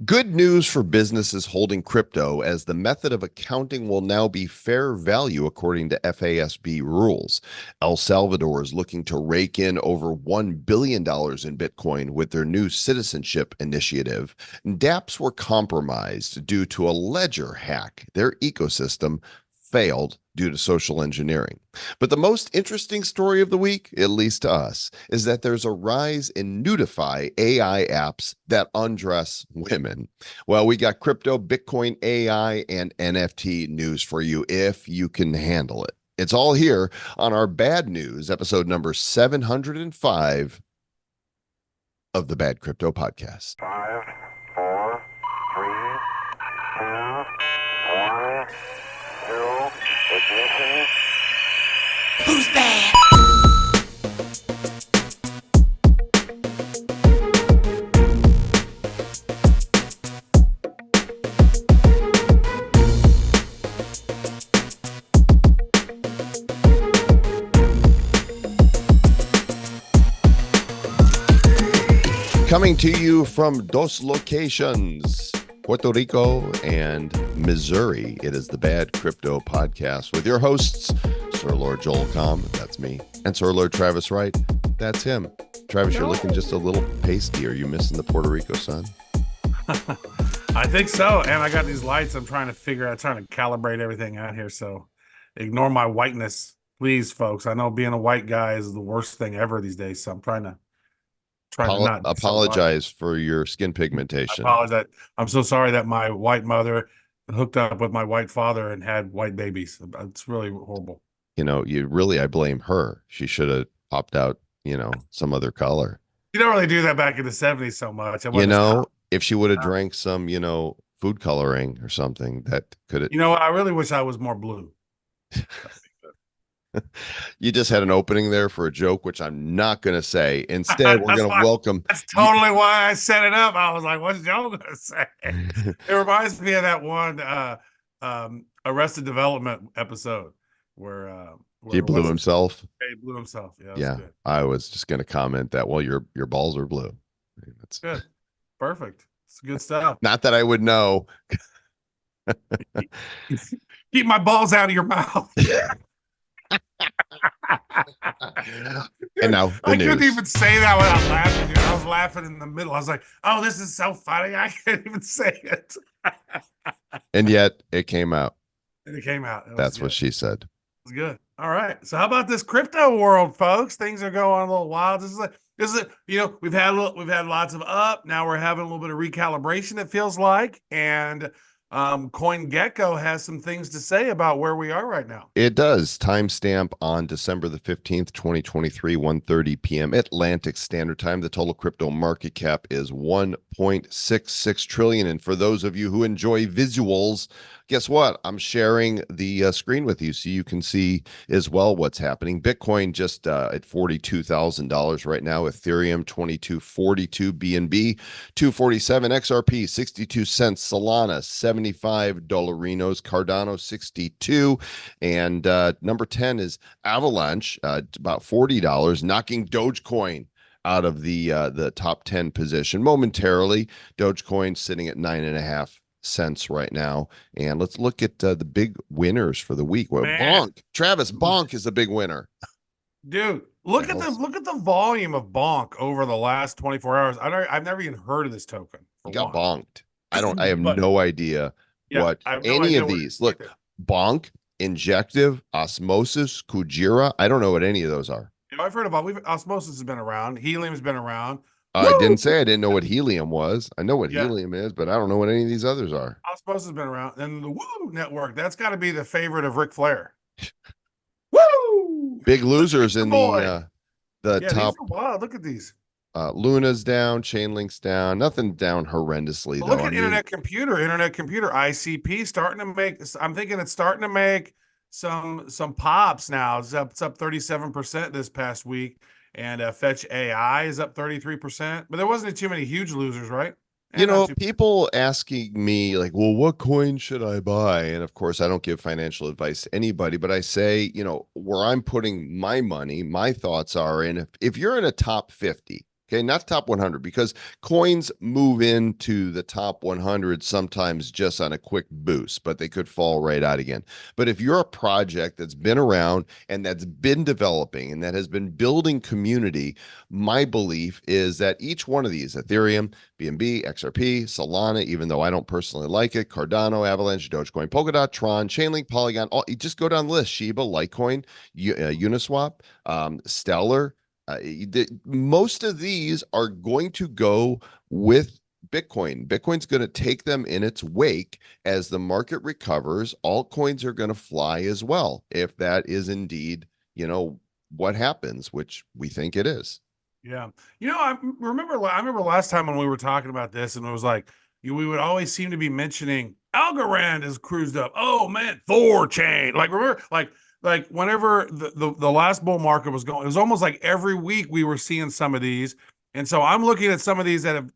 Good news for businesses holding crypto, as the method of accounting will now be fair value according to FASB rules. El Salvador is looking to rake in over $1 billion in Bitcoin with their new citizenship initiative. Dapps were compromised due to a ledger hack. Their ecosystem failed due to social engineering. But the most interesting story of the week, at least to us, is that there's a rise in Nudify AI apps that undress women. Well, we got crypto, Bitcoin, AI, and NFT news for you if you can handle it. It's all here on our Bad News, episode number 705 of the Bad Crypto Podcast. 5, 4, 3, 2, 1, 0, ignition. Who's bad? Coming to you from dos locations, Puerto Rico and Missouri. It is the Bad Crypto Podcast with your hosts, Sir Lord Joel Comm, that's me, and Sir Lord Travis Wright, that's him. Travis, you're looking just a little pasty. Are you missing the Puerto Rico sun? I think so. And I got these lights I'm trying to calibrate everything out here. So ignore my whiteness, please, folks. I know being a white guy is the worst thing ever these days. So I'm trying to not apologize for your skin pigmentation. I apologize. I'm so sorry that my white mother hooked up with my white father and had white babies. It's really horrible. I blame her. She should have popped out, some other color. You don't really do that back in the 70s so much. If she would have drank some, food coloring or something, that could have. I really wish I was more blue. You just had an opening there for a joke, which I'm not going to say. Instead, we're going to welcome. That's totally why I set it up. I was like, what's Joel going to say? It reminds me of that one Arrested Development episode where he blew himself. He blew himself. Yeah. I was just going to comment that, well, your balls are blue. That's good. Perfect. It's good stuff. Not that I would know. Keep my balls out of your mouth. And now I couldn't even say that without laughing, dude. I was laughing in the middle. I was like, oh, this is so funny. I can't even say it. And yet it came out. And it came out. That's what she said. It was good. All right. So how about this crypto world, folks? Things are going a little wild. This is we've had lots of up. Now we're having a little bit of recalibration, it feels like. And CoinGecko has some things to say about where we are right now. It does. Timestamp on December the 15th, 2023, 1:30 p.m. Atlantic Standard Time. The total crypto market cap is 1.66 trillion. And for those of you who enjoy visuals, guess what? I'm sharing the screen with you so you can see as well what's happening. Bitcoin just at $42,000 right now. Ethereum $22.42, BNB $247, XRP 62 cents, Solana $75, Cardano 62, and number 10 is Avalanche, about $40, knocking Dogecoin out of the top 10 position momentarily. Dogecoin sitting at 9.5 cents right now. And let's look at the big winners for the week. Well, Travis Bonk is a big winner. Dude, look at the volume of Bonk over the last 24 hours. I've never even heard of this token. He got bonked. I have no idea what any of these. Look, Bonk, Injective, Osmosis, Kujira. I don't know what any of those are. I've heard about Osmosis has been around. Helium's been around. I didn't say I didn't know what helium was. I know what helium is, but I don't know what any of these others are. Osmosis has been around. And the Woo Network, that's got to be the favorite of Ric Flair. Woo! Big losers in the top. Wow, look at these. Luna's down, Chainlink's down, nothing down horrendously. Look at Internet Computer, ICP starting to make. I'm thinking it's starting to make some pops now. It's up 37% this past week. And Fetch AI is up 33%, but there wasn't too many huge losers, right? People asking me like, well, what coin should I buy? And of course, I don't give financial advice to anybody, but I say, where I'm putting my money, my thoughts are in if you're in a top 50, Okay, not top 100, because coins move into the top 100 sometimes just on a quick boost, but they could fall right out again. But if you're a project that's been around and that's been developing and that has been building community, my belief is that each one of these, Ethereum, BNB, XRP, Solana, even though I don't personally like it, Cardano, Avalanche, Dogecoin, Polkadot, Tron, Chainlink, Polygon, you just go down the list: Shiba, Litecoin, Uniswap, Stellar. Most of these are going to go with Bitcoin. Bitcoin's going to take them in its wake as the market recovers. Altcoins are going to fly as well, if that is indeed, what happens, which we think it is. Yeah. I remember last time when we were talking about this, and it was like, we would always seem to be mentioning Algorand has cruised up. Oh man, Thor chain. Like, remember, like whenever the last bull market was going, it was almost like every week we were seeing some of these. And so I'm looking at some of these that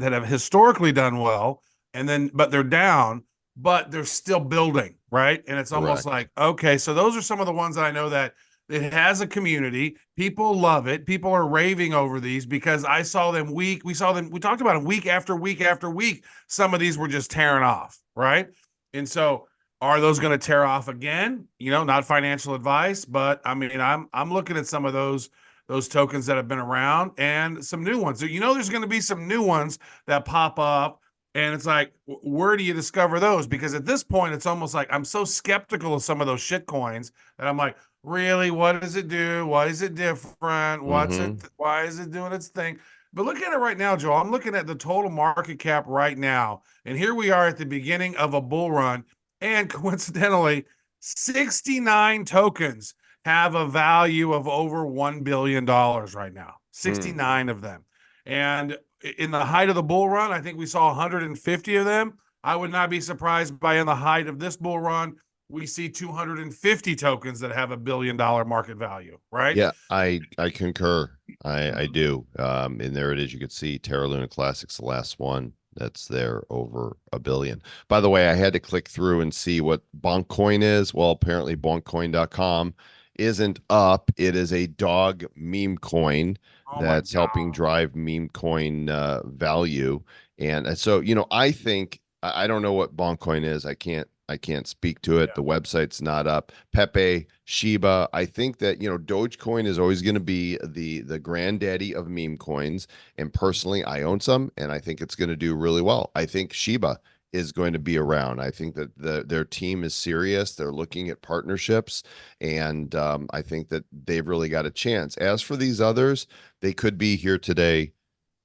have historically done well, and then but they're down, but they're still building, right? And it's almost Correct. like, okay, so those are some of the ones that I know that it has a community. People love it. People are raving over these because I saw them we talked about them week after week after week. Some of these were just tearing off, right? And so are those going to tear off again? Not financial advice, but I mean, I'm looking at some of those tokens that have been around and some new ones. So there's going to be some new ones that pop up, and it's like, where do you discover those? Because at this point, it's almost like I'm so skeptical of some of those shit coins that I'm like, really, what does it do? Why is it different? Mm-hmm. Why is it doing its thing? But look at it right now, Joel. I'm looking at the total market cap right now, and here we are at the beginning of a bull run. And coincidentally, 69 tokens have a value of over $1 billion right now. 69 of them. And in the height of the bull run, I think we saw 150 of them. I would not be surprised by in the height of this bull run, we see 250 tokens that have $1 billion market value, right? Yeah, I concur. I do. And there it is. You could see Terra Luna Classics, the last one that's there, over $1 billion. By the way, I had to click through and see what Bonkcoin is. Well, apparently bonkcoin.com isn't up. It is a dog meme coin Oh my that's helping God. drive meme coin value. And so, I think I don't know what Bonkcoin is. I can't speak to it. Yeah. The website's not up. Pepe, Shiba. I think that, Dogecoin is always going to be the granddaddy of meme coins. And personally, I own some, and I think it's going to do really well. I think Shiba is going to be around. I think that their team is serious. They're looking at partnerships, and I think that they've really got a chance. As for these others, they could be here today,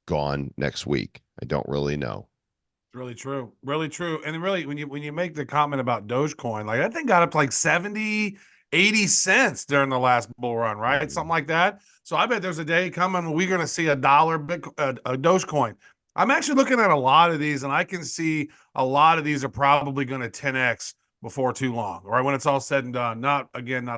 gone next week. I don't really know. Really true. Really true. And really, when you make the comment about Dogecoin, like that thing got up to like 70, 80 cents during the last bull run, right? Something Mhm. like that. So I bet there's a day coming when we're going to see a dollar a Dogecoin. I'm actually looking at a lot of these, and I can see a lot of these are probably going to 10x before too long, right? When it's all said and done. Not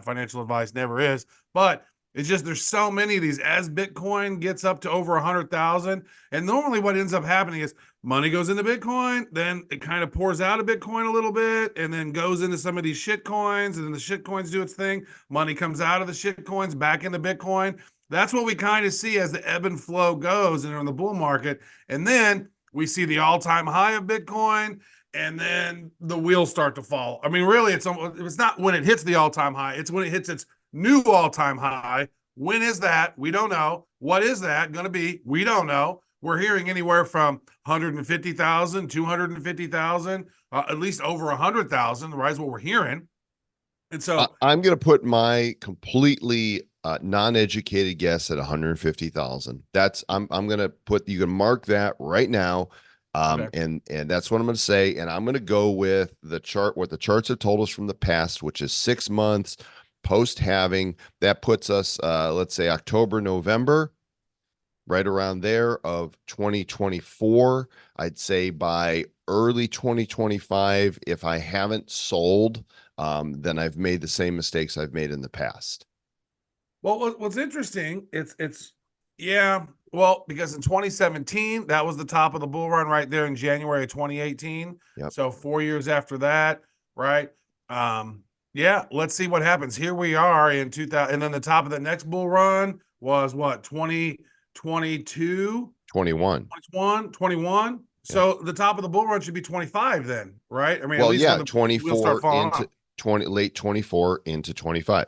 financial advice, never is, but it's just there's so many of these as Bitcoin gets up to over 100,000. And normally what ends up happening is money goes into Bitcoin, then it kind of pours out of Bitcoin a little bit, and then goes into some of these shit coins, and then the shit coins do its thing. Money comes out of the shit coins back into Bitcoin. That's what we kind of see as the ebb and flow goes in the bull market. And then we see the all-time high of Bitcoin, and then the wheels start to fall. I mean, really, it's not when it hits the all-time high, it's when it hits its new all-time high. When is that? We don't know. What is that going to be? We don't know. We're hearing anywhere from 150,000, 250,000, at least over 100,000, right? Is what we're hearing. And so, I'm going to put my completely non-educated guess at 150,000. I'm going to put, you can mark that right now. okay. And that's what I'm going to say. And I'm going to go with the chart, what the charts have told us from the past, which is 6 months post halving. That puts us, let's say October, November, right around there of 2024. I'd say by early 2025, if I haven't sold, then I've made the same mistakes I've made in the past. Well, what's interesting, yeah, well, because in 2017, that was the top of the bull run right there in January of 2018. Yep. So 4 years after that, right? Yeah, let's see what happens. Here we are in 2000, and then the top of the next bull run was what, 22, 21. 21, 21. Yeah. So the top of the bull run should be 25 then, right? I mean, at Well, least when yeah, the wheels start 24 falling into off. 20, late 24 into 25.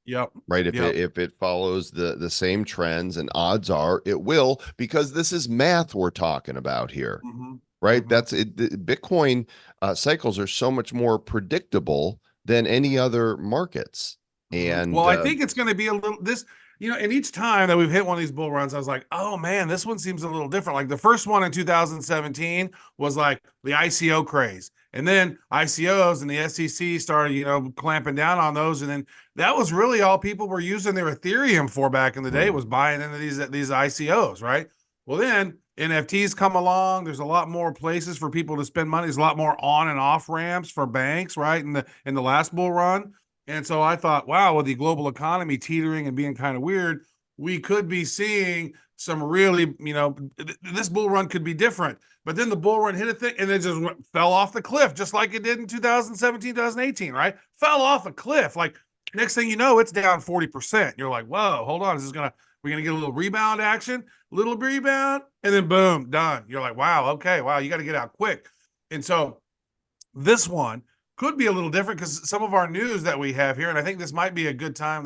Yep. Right. Yep. If it follows the same trends, and odds are it will, because this is math we're talking about here. Mm-hmm. Right. Mm-hmm. That's it. The Bitcoin cycles are so much more predictable than any other markets. Mhm. Well, And I think it's going to be a little this, and each time that we've hit one of these bull runs, I was like, oh man, this one seems a little different. Like the first one in 2017 was like the ICO craze. And then ICOs and the SEC started, clamping down on those. And then that was really all people were using their Ethereum for back in the day, was buying into these ICOs, right? Well, then NFTs come along. There's a lot more places for people to spend money. There's a lot more on and off ramps for banks, right? In the last bull run. And so I thought, wow, with the global economy teetering and being kind of weird, we could be seeing some really, this bull run could be different. But then the bull run hit a thing and it just fell off the cliff, just like it did in 2017, 2018, right? Fell off a cliff. Like next thing you know, it's down 40%. You're like, whoa, hold on. We're going to get a little rebound action, little rebound, and then boom, done. You're like, wow, okay, wow, you got to get out quick. And so this one could be a little different because some of our news that we have here, and I think this might be a good time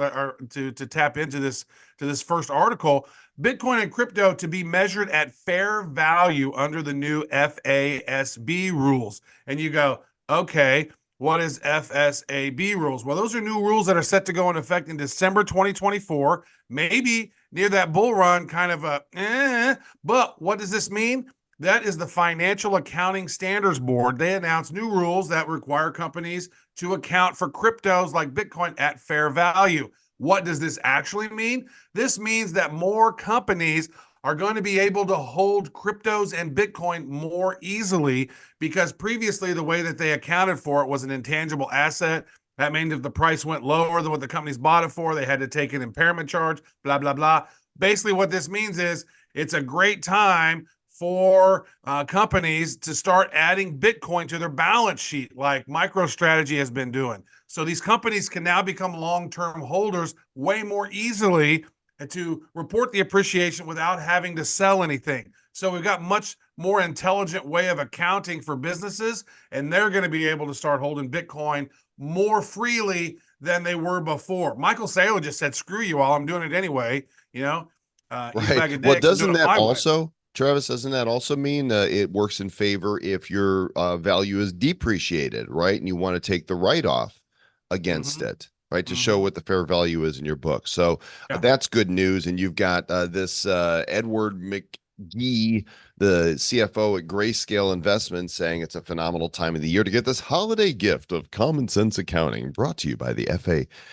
to tap into this first article. Bitcoin and crypto to be measured at fair value under the new FASB rules. And you go, okay, what is FASB rules? Well, those are new rules that are set to go into effect in December 2024. Maybe near that bull run, kind of but what does this mean? That is the Financial Accounting Standards Board. They announced new rules that require companies to account for cryptos like Bitcoin at fair value. What does this actually mean? This means that more companies are going to be able to hold cryptos and Bitcoin more easily, because previously the way that they accounted for it was an intangible asset. That means if the price went lower than what the companies bought it for, they had to take an impairment charge, blah, blah, blah. Basically, what this means is it's a great time for companies to start adding Bitcoin to their balance sheet, like MicroStrategy has been doing. So these companies can now become long-term holders way more easily and to report the appreciation without having to sell anything. So we've got much more intelligent way of accounting for businesses, and they're going to be able to start holding Bitcoin more freely than they were before. Michael Saylor just said, screw you all, I'm doing it anyway. Eat a right. bag of Well, dicks and do doesn't it that my way. also, Travis, doesn't that also mean it works in favor if your value is depreciated, right? And you want to take the write-off against Mm-hmm. it, right? To show Mm-hmm. what the fair value is in your book. So Yeah. that's good news. And you've got this Edward McGee, the CFO at Grayscale Investments, saying it's a phenomenal time of the year to get this holiday gift of common sense accounting, brought to you by the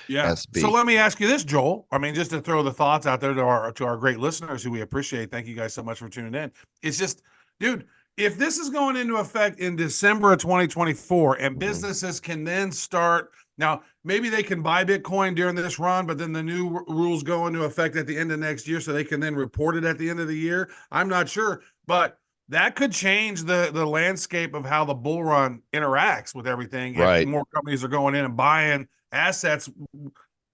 Yeah. So FASB. let me ask you this, Joel. I mean, just to throw the thoughts out there to our great listeners who we appreciate. Thank you guys so much for tuning in. It's just, dude, if this is going into effect in December of 2024 and businesses can then start now, maybe they can buy Bitcoin during this run, but then the new rules go into effect at the end of next year, so they can then report it at the end of the year. I'm not sure, but that could change the landscape of how the bull run interacts with everything if Right. more companies are going in and buying assets.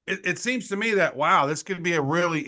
It seems to me that, wow, this could be a really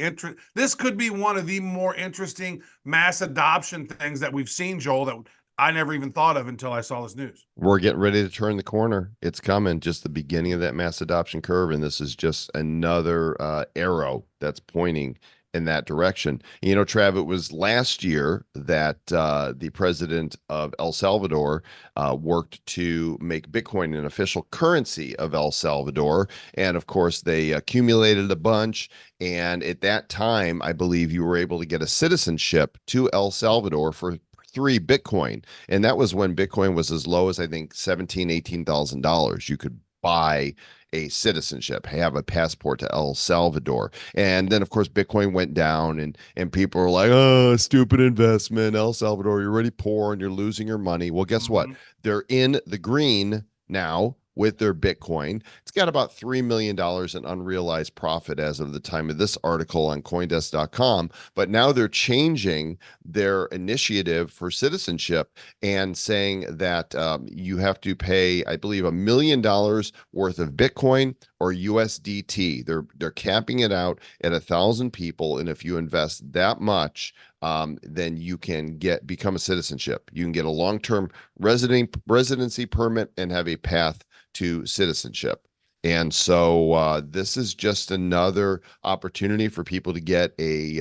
this could be one of the more interesting mass adoption things that we've seen, Joel, that I never even thought of until I saw this news. We're getting ready to turn the corner. It's coming, just the beginning of that mass adoption curve. And this is just another arrow that's pointing in that direction. You know, Trav, it was last year that the president of El Salvador worked to make Bitcoin an official currency of El Salvador. And of course, they accumulated a bunch. And at that time, I believe you were able to get a citizenship to El Salvador for 3 Bitcoin. And that was when Bitcoin was as low as, I think, $18,000. You could buy a citizenship, have a passport to El Salvador. And then of course Bitcoin went down, and people were like, oh, stupid investment, El Salvador, you're already poor and you're losing your money. Well, guess what? Mm-hmm. They're in the green now with their Bitcoin. It's got about $3 million in unrealized profit as of the time of this article on Coindesk.com. But now they're changing their initiative for citizenship and saying that you have to pay, I believe, $1 million worth of Bitcoin or USDT. They're capping it out at 1,000 people, and if you invest that much, then you can become a citizenship. You can get a long-term residency permit and have a path to citizenship. And so this is just another opportunity for people to get a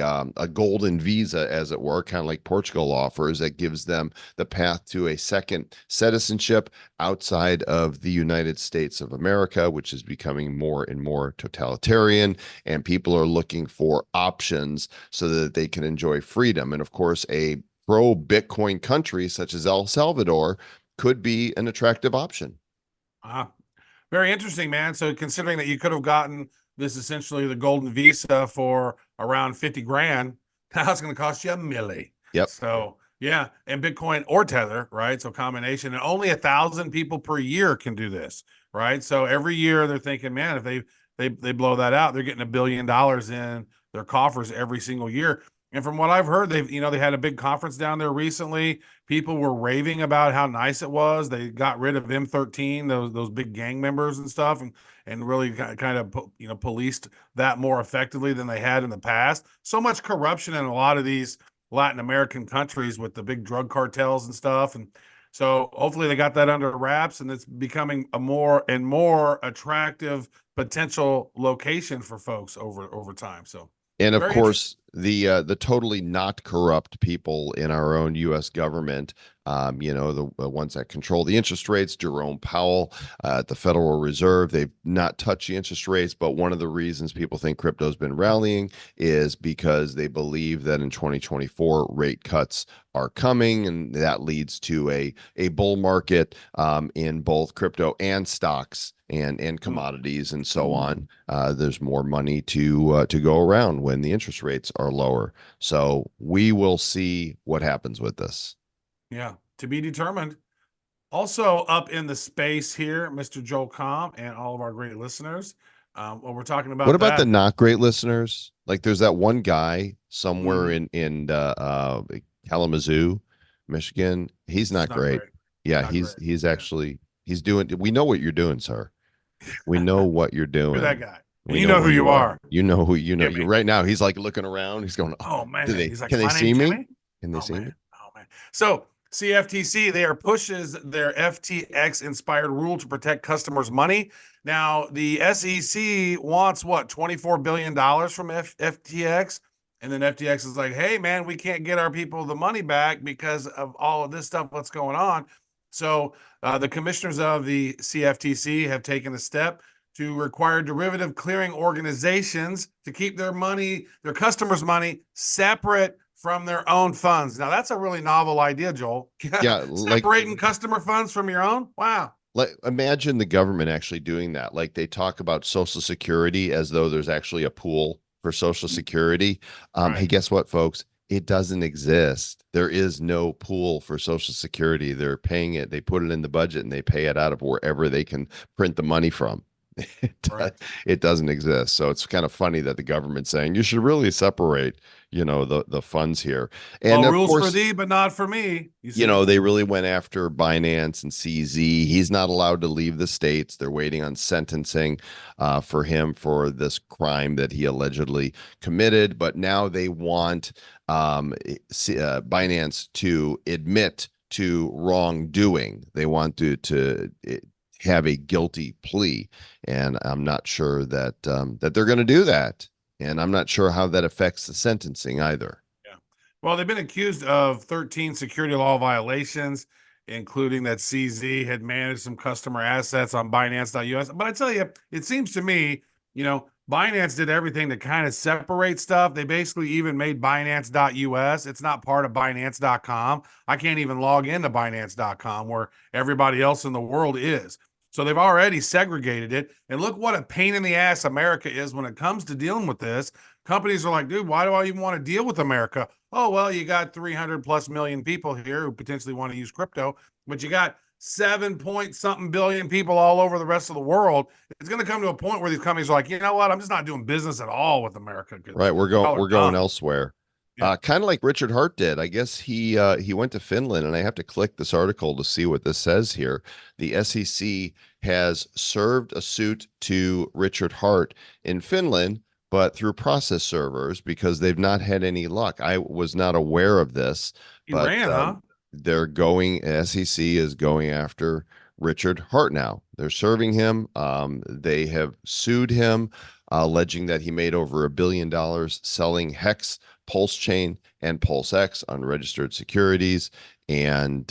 golden visa, as it were, kind of like Portugal offers, that gives them the path to a second citizenship outside of the United States of America, which is becoming more and more totalitarian, and people are looking for options so that they can enjoy freedom. And of course, a pro-Bitcoin country such as El Salvador could be an attractive option. Very interesting, man. So considering that you could have gotten this essentially the golden visa for around 50 grand, now it's going to cost you $1 million. Yep. So yeah, and Bitcoin or Tether, right? So combination, and only 1,000 people per year can do this, right? So every year they're thinking, man, if they blow that out, they're getting $1 billion in their coffers every single year. And from what I've heard, they had a big conference down there recently. People were raving about how nice it was. They got rid of M13, those big gang members and stuff, and really kind of policed that more effectively than they had in the past. So much corruption in a lot of these Latin American countries with the big drug cartels and stuff. And so hopefully they got that under wraps, and it's becoming a more and more attractive potential location for folks over time. So, and of course, the totally not corrupt people in our own U.S. government, the ones that control the interest rates, Jerome Powell at the Federal Reserve, they've not touched the interest rates. But one of the reasons people think crypto's been rallying is because they believe that in 2024 rate cuts are coming, and that leads to a bull market in both crypto and stocks and commodities and so on. There's more money to go around when the interest rates are lower. So we will see what happens with this. Yeah, to be determined. Also up in the space here, Mr. Joel Comm and all of our great listeners. What we're talking about. What about the not great listeners? Like there's that one guy somewhere in Kalamazoo, Michigan. He's not great. Yeah, not he's great. actually he's doing. We know what you're doing, sir. We know what you're doing. You're that guy. We know who you are. You know who you know. You right now. He's like looking around. He's going, oh man. He's like, can they see me? Jimmy? Can they see me? Oh man. So CFTC, they are pushes their FTX inspired rule to protect customers' money. Now the SEC wants what, $24 billion from FTX. And then FTX is like, hey man, we can't get our people the money back because of all of this stuff, what's going on. So the commissioners of the CFTC have taken a step to require derivative clearing organizations to keep their money, their customers' money, separate from their own funds. Now, that's a really novel idea, Joel. Yeah, separating customer funds from your own. Wow. Like, imagine the government actually doing that. Like they talk about Social Security as though there's actually a pool for Social Security. Right. Hey, guess what, folks? It doesn't exist. There is no pool for Social Security. They're paying it. They put it in the budget and they pay it out of wherever they can print the money from. It doesn't exist. So it's kind of funny that the government's saying you should really separate, the funds here. And well, of rules course, for thee, but not for me. They really went after Binance and CZ. He's not allowed to leave the States. They're waiting on sentencing for him for this crime that he allegedly committed. But now they want Binance to admit to wrongdoing. They want to have a guilty plea, and I'm not sure that they're going to do that, and I'm not sure how that affects the sentencing either. Yeah, well, they've been accused of 13 security law violations, including that CZ had managed some customer assets on Binance.us. But I tell you, it seems to me, Binance did everything to kind of separate stuff. They basically even made Binance.us. It's not part of Binance.com. I can't even log into Binance.com where everybody else in the world is. So they've already segregated it. And look what a pain in the ass America is when it comes to dealing with this. Companies are like, dude, why do I even want to deal with America? Oh, well, you got 300 plus million people here who potentially want to use crypto, but you got 7 point something billion people all over the rest of the world. It's going to come to a point where these companies are like, you know what? I'm just not doing business at all with America. Right. Y'all are We're going dumb. elsewhere. Yeah. Kind of like Richard Hart did. I guess he went to Finland, and I have to click this article to see what this says here. The SEC has served a suit to Richard Hart in Finland, but through process servers because they've not had any luck. I was not aware of this, He but ran, huh? SEC is going after Richard Hart now. They're serving him. They have sued him, alleging that he made over $1 billion selling Hex, Pulse Chain, and Pulse X unregistered securities. And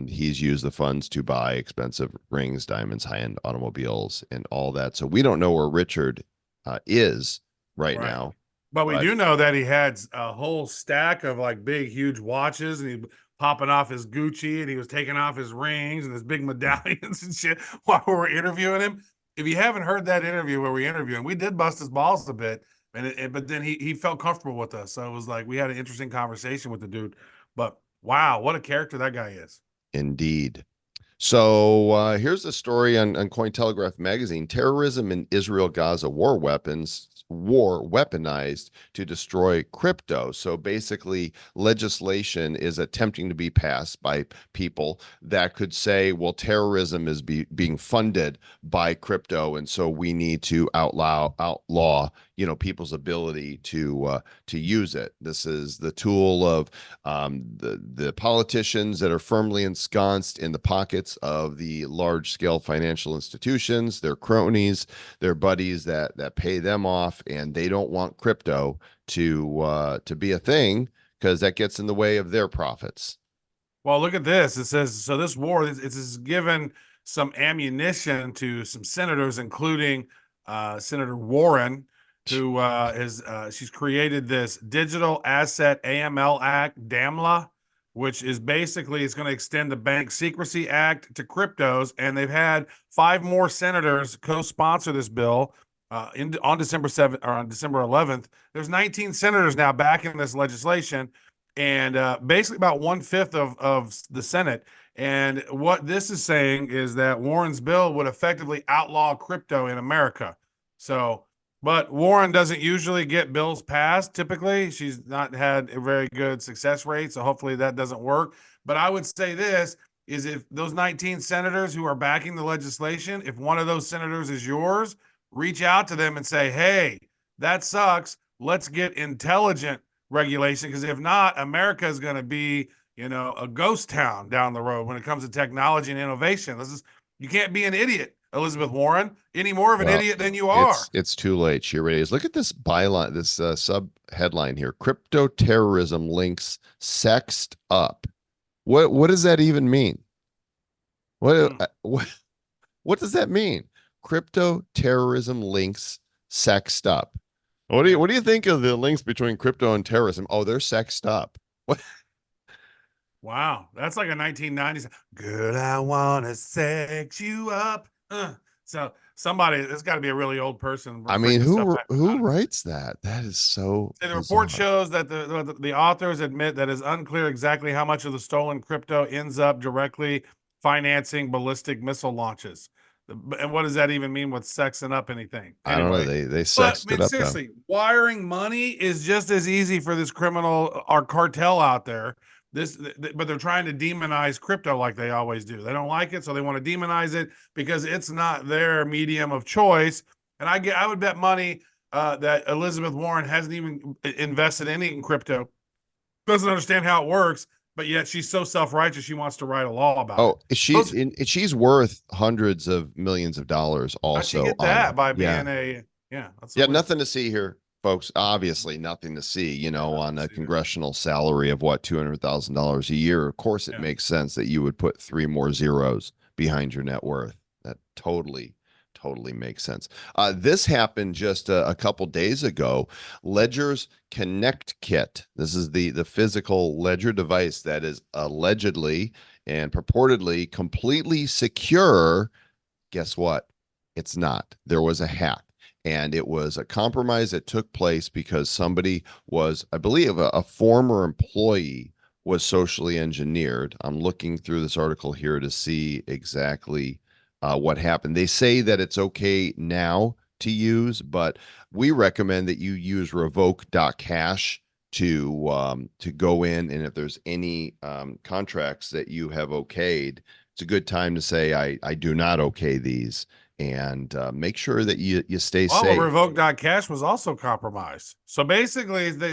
he's used the funds to buy expensive rings, diamonds, high-end automobiles, and all that. So we don't know where Richard is right now. But we do know that he had a whole stack of like big, huge watches, and he popping off his Gucci, and he was taking off his rings and his big medallions and shit while we were interviewing him. If you haven't heard that interview where we interviewed him, we did bust his balls a bit, but then he felt comfortable with us, so it was like we had an interesting conversation with the dude. But wow, what a character that guy is! Indeed. So here's the story on Cointelegraph magazine. Terrorism in Israel Gaza war weaponized to destroy crypto. So basically, legislation is attempting to be passed by people that could say, well, terrorism is being funded by crypto, and so we need to outlaw people's ability to use it. This is the tool of the politicians that are firmly ensconced in the pockets of the large scale financial institutions, their cronies, their buddies that pay them off, and they don't want crypto to be a thing because that gets in the way of their profits. Well, look at this. It says so. This war it's given some ammunition to some senators, including Senator Warren, who she's created this Digital Asset AML Act, DAMLA, which is basically it's going to extend the Bank Secrecy Act to cryptos, and they've had 5 more senators co-sponsor this bill. On December 7th or on December 11th, there's 19 senators now backing this legislation, and basically about 1/5 of the Senate. And what this is saying is that Warren's bill would effectively outlaw crypto in America. So, but Warren doesn't usually get bills passed. Typically, she's not had a very good success rate, so hopefully that doesn't work. But I would say this is if those 19 senators who are backing the legislation, if one of those senators is yours, reach out to them and say, hey, that sucks. Let's get intelligent regulation, because if not, America is going to be, a ghost town down the road when it comes to technology and innovation. You can't be an idiot, Elizabeth Warren, any more of an idiot than you are. It's too late. She already is. Look at this byline, this sub headline here: crypto terrorism links sexed up. What does that even mean? What does that mean? Crypto terrorism links sexed up. What do you think of the links between crypto and terrorism? Oh, they're sexed up. What? Wow, that's like a 1990s. Girl, I wanna sex you up. So somebody, it's got to be a really old person. I mean, who writes that? That is so. The report shows that the authors admit that it's unclear exactly how much of the stolen crypto ends up directly financing ballistic missile launches. And what does that even mean with sexing up anything? I don't know. They sexed it up. Seriously, wiring money is just as easy for this criminal or cartel out there. But they're trying to demonize crypto like they always do. They don't like it, so they want to demonize it because it's not their medium of choice. And I would bet money that Elizabeth Warren hasn't even invested any in crypto, doesn't understand how it works, but yet she's so self-righteous she wants to write a law about it. She's worth hundreds of millions of dollars also. How'd she get that by being nothing to see here, folks. Obviously nothing to see, on a congressional salary of what, $200,000 a year. Of course it makes sense that you would put 3 more zeros behind your net worth. That totally makes sense. This happened just a couple days ago. Ledger's Connect Kit. This is the physical Ledger device that is allegedly and purportedly completely secure. Guess what? It's not. There was a hack, and it was a compromise that took place because somebody was, I believe, a former employee was socially engineered. I'm looking through this article here to see exactly what happened. They say that it's okay now to use, but we recommend that you use revoke.cash to go in, and if there's any contracts that you have okayed, it's a good time to say I do not okay these, and make sure that you stay Well, safe. revoke.cash was also compromised. So basically, they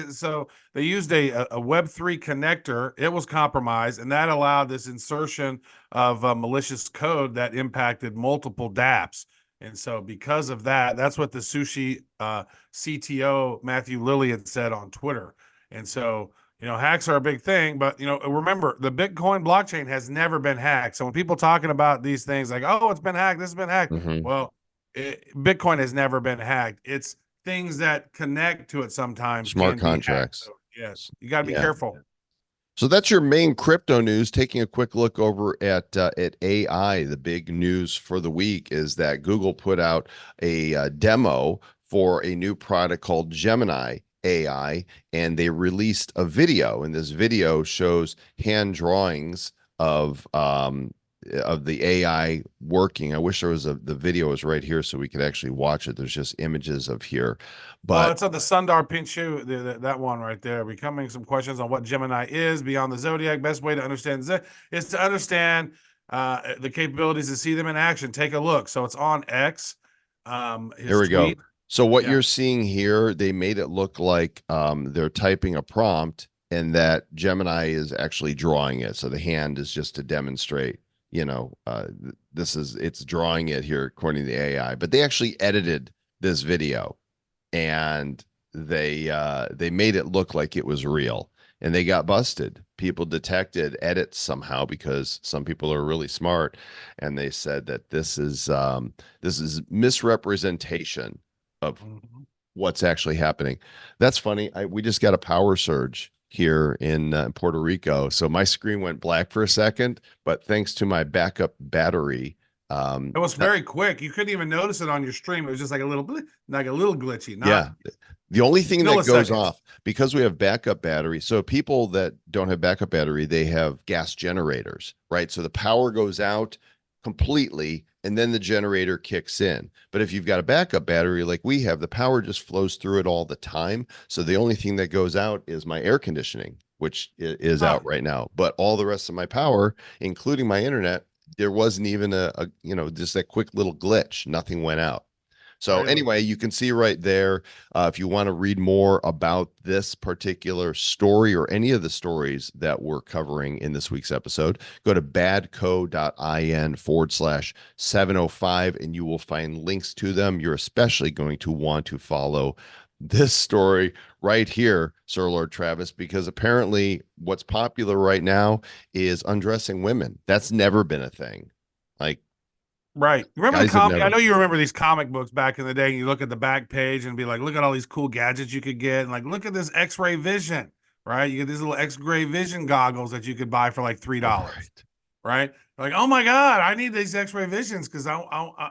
used a Web3 connector. It was compromised, and that allowed this insertion of malicious code that impacted multiple Dapps. And so, because of that, that's what the sushi CTO Matthew Lilly had said on Twitter. And so, hacks are a big thing, but remember, the Bitcoin blockchain has never been hacked. So when people talking about these things like, oh, it's been hacked, this has been hacked, Mhm. well, Bitcoin has never been hacked. It's things that connect to it sometimes Smart can be hacked. contracts. So yes, you got to be Yeah. careful. So that's your main crypto news. Taking a quick look over at AI, the big news for the week is that Google put out a demo for a new product called Gemini AI, and they released a video. And this video shows hand drawings of the AI working. I wish there was the video was right here so we could actually watch it. There's just images of here, Well, but it's on the Sundar Pinshu, that one right there. Becoming some questions on what Gemini is beyond the zodiac. Best way to understand is to understand the capabilities to see them in action. Take a look. So it's on X. here His we go. tweet. So what Yeah. you're seeing here, they made it look like they're typing a prompt and that Gemini is actually drawing it. So the hand is just to demonstrate, it's drawing it here according to the AI. But they actually edited this video and they made it look like it was real, and they got busted. People detected edits somehow because some people are really smart, and they said that this is misrepresentation of Mhm. what's actually happening. That's funny. We just got a power surge here in Puerto Rico, so my screen went black for a second, but thanks to my backup battery, It was very quick. You couldn't even notice it on your stream. It was just like a little, like a little glitchy, yeah, not the only thing that goes milliseconds. off because we have backup battery. So people that don't have backup battery, they have gas generators, right? So the power goes out completely and then the generator kicks in. But if you've got a backup battery like we have, the power just flows through it all the time. So the only thing that goes out is my air conditioning, which is Huh. out right now. But all the rest of my power, including my internet, there wasn't even just that quick little glitch. Nothing went out. So Crazy. anyway, you can see right there, if you want to read more about this particular story or any of the stories that we're covering in this week's episode, go to badco.in/705 and you will find links to them. You're especially going to want to follow this story right here, Sir Lord Travis, because apparently what's popular right now is undressing women. That's never been a thing. Like, Right. Remember the guys have comic? I never. know you remember these comic books back in the day, and you look at the back page and be like, look at all these cool gadgets you could get. And like, look at this X-ray vision, right? You get these little X-ray vision goggles that you could buy for like $3, Right. right? Like, oh my God, I need these X-ray visions because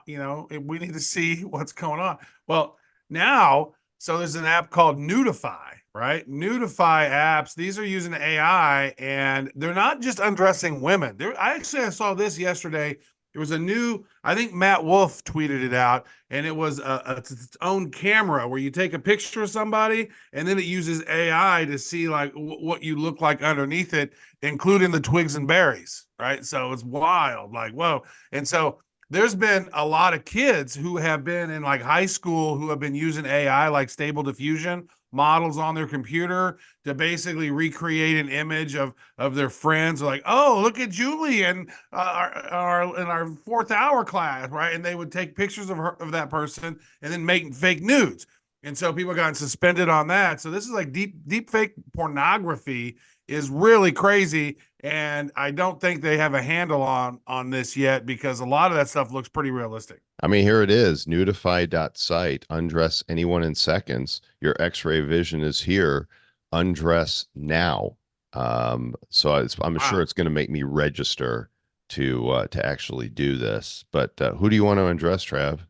we need to see what's going on. Well, now, so there's an app called Nudify, right? Nudify apps. These are using AI, and they're not just undressing women. I saw this yesterday. There was a new, I think Matt Wolf tweeted it out, and it was its own camera where you take a picture of somebody, and then it uses AI to see like what you look like underneath it, including the twigs and berries, right? So it's wild, like whoa. And so there's been a lot of kids who have been in like high school who have been using AI like Stable Diffusion models on their computer to basically recreate an image of their friends, like, oh, look at Julie and in our fourth hour class, right? And they would take pictures of that person and then make fake nudes. And so people got suspended on that. So this is like deep fake pornography is really crazy, and I don't think they have a handle on this yet because a lot of that stuff looks pretty realistic. I mean, here it is, nudify.site, undress anyone in seconds. Your x-ray vision is here. Undress now. So I'm sure Wow. it's going to make me register to actually do this. But who do you want to undress, Trav?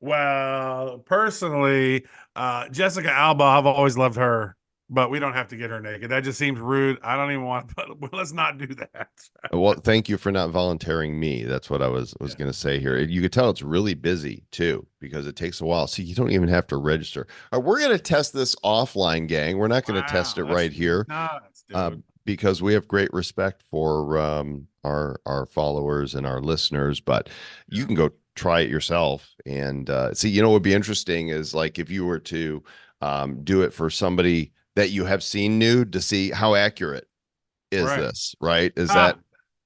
Well, personally, Jessica Alba, I've always loved her. but we don't have to get her naked. That just seems rude. I don't even want, but let's not do that. Well, thank you for not volunteering me. That's what I was Yeah. going to say here. You could tell it's really busy too because it takes a while. See, you don't even have to register. All right, we're going to test this offline, gang. We're not going to test it Wow, that's right here nuts, uh, dude. because we have great respect for our followers and our listeners. But you Yeah. can go try it yourself and see. You know what would be interesting is like if you were to do it for somebody that you have seen nude to see how accurate is Right. this, right? Is that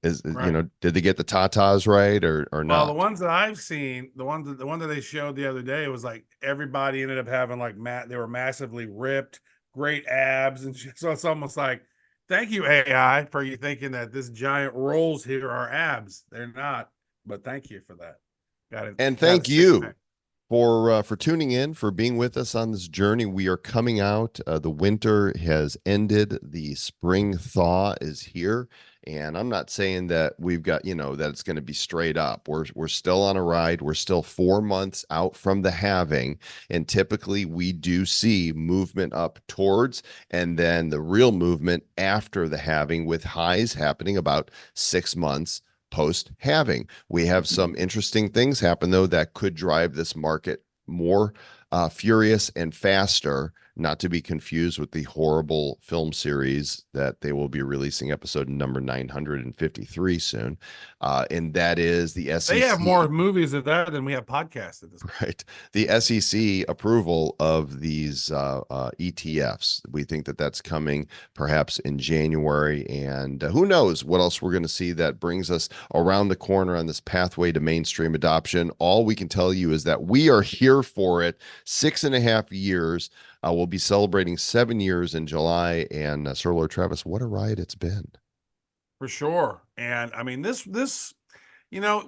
Ah, you right. know, did they get the tatas right or Well, the not? ones that I've seen, the one that they showed the other day, it was like everybody ended up having like they were massively ripped, great abs, and shit. So it's almost like, thank you AI for you thinking that this giant rolls here are abs. They're not, but thank you for that. Got it. And Got a thank six you pack. for tuning in, for being with us on this journey. We are coming out. The winter has ended. The spring thaw is here. And I'm not saying that we've got, you know, that it's going to be straight up. We're still on a ride. We're still 4 months out from the halving. And typically we do see movement up towards and then the real movement after the halving with highs happening about 6 months post halving. We have some interesting things happen though that could drive this market more furious and faster, not to be confused with the horrible film series that they will be releasing episode number 953 soon. And that is the They have SEC. more movies of that than we have podcasts at this point. Right. The SEC approval of these ETFs. We think that that's coming perhaps in January. And who knows what else we're going to see that brings us around the corner on this pathway to mainstream adoption. All we can tell you is that we are here for it. 6.5 years. We'll be celebrating 7 years in July. And Sir Lord Travis, what a ride it's been. For sure. And I mean, when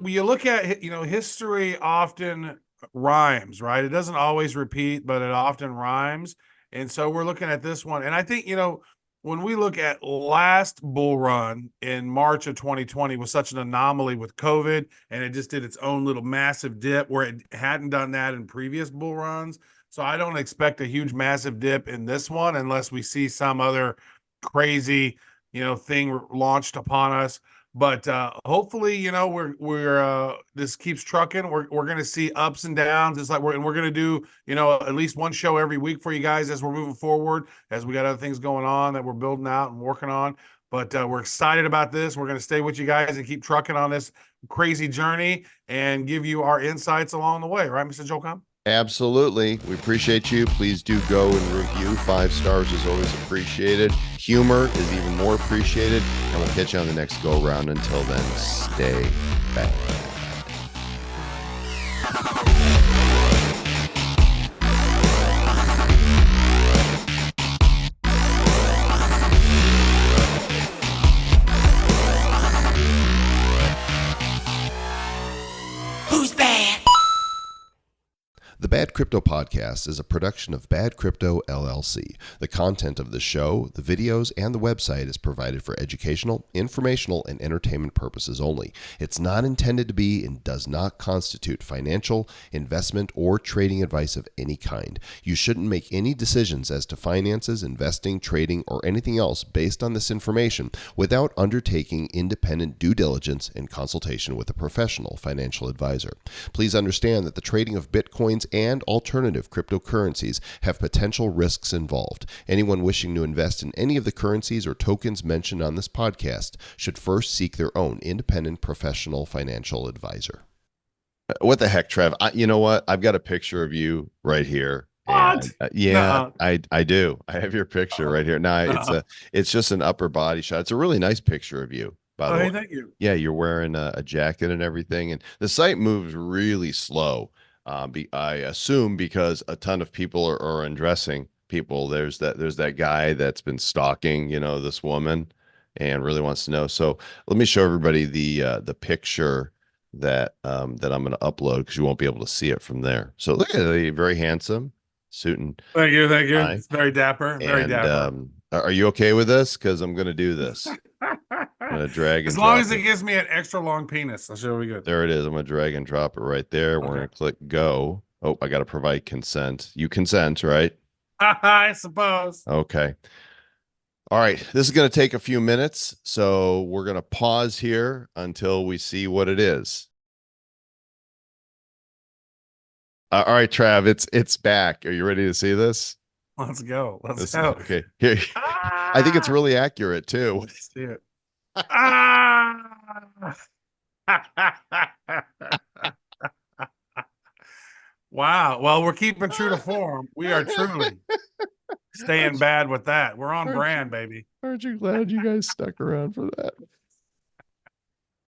you look at, history often rhymes, right? It doesn't always repeat, but it often rhymes. And so we're looking at this one. And I think, when we look at last bull run in March of 2020 was such an anomaly with COVID, and it just did its own little massive dip where it hadn't done that in previous bull runs. So I don't expect a huge massive dip in this one unless we see some other crazy, thing launched upon us. But hopefully, we're this keeps trucking. We're gonna see ups and downs. It's like we're gonna do, at least one show every week for you guys as we're moving forward, as we got other things going on that we're building out and working on. But we're excited about this. We're gonna stay with you guys and keep trucking on this crazy journey and give you our insights along the way, right, Mr. Joel Comm? Absolutely. We appreciate you. Please do go and review. 5 stars is always appreciated. Humor is even more appreciated. And we'll catch you on the next go round. Until then, stay back. Who's bad? The Bad Crypto Podcast is a production of Bad Crypto LLC. The content of the show, the videos, and the website is provided for educational, informational, and entertainment purposes only. It's not intended to be and does not constitute financial, investment, or trading advice of any kind. You shouldn't make any decisions as to finances, investing, trading, or anything else based on this information without undertaking independent due diligence and consultation with a professional financial advisor. Please understand that the trading of Bitcoins and alternative cryptocurrencies have potential risks involved. Anyone wishing to invest in any of the currencies or tokens mentioned on this podcast should first seek their own independent professional financial advisor. What the heck, Trev? You know what? I've got a picture of you right here. What? And yeah, Nuh-uh. I do. I have your picture right here. Now Nuh-uh. it's just an upper body shot. It's a really nice picture of you, by Oh, the way. hey, thank you. Yeah, you're wearing a jacket and everything, and the site moves really slow. I assume because a ton of people are undressing people. There's that guy that's been stalking, this woman, and really wants to know. So let me show everybody the picture that that I'm going to upload because you won't be able to see it from there. So look at it, very handsome suit and Thank you. Thank you. tie. It's very dapper. Very And dapper. are you okay with this? Because I'm going to do this. I'm going to drag and As long drop as it it. gives me an extra long penis, I'll show you good. There it is. I'm going to drag and drop it right there. We're Okay. going to click go. Oh, I got to provide consent. You consent, right? I suppose. Okay. All right. This is going to take a few minutes, so we're going to pause here until we see what it is. All right, Trav, it's back. Are you ready to see this? Let's go. Let's This go. okay. Here, I think it's really accurate too. Let's see it. Ah! Wow. Well, we're keeping true to form. We are truly staying bad with that. We're on Aren't brand, baby. Aren't you glad you guys stuck around for that?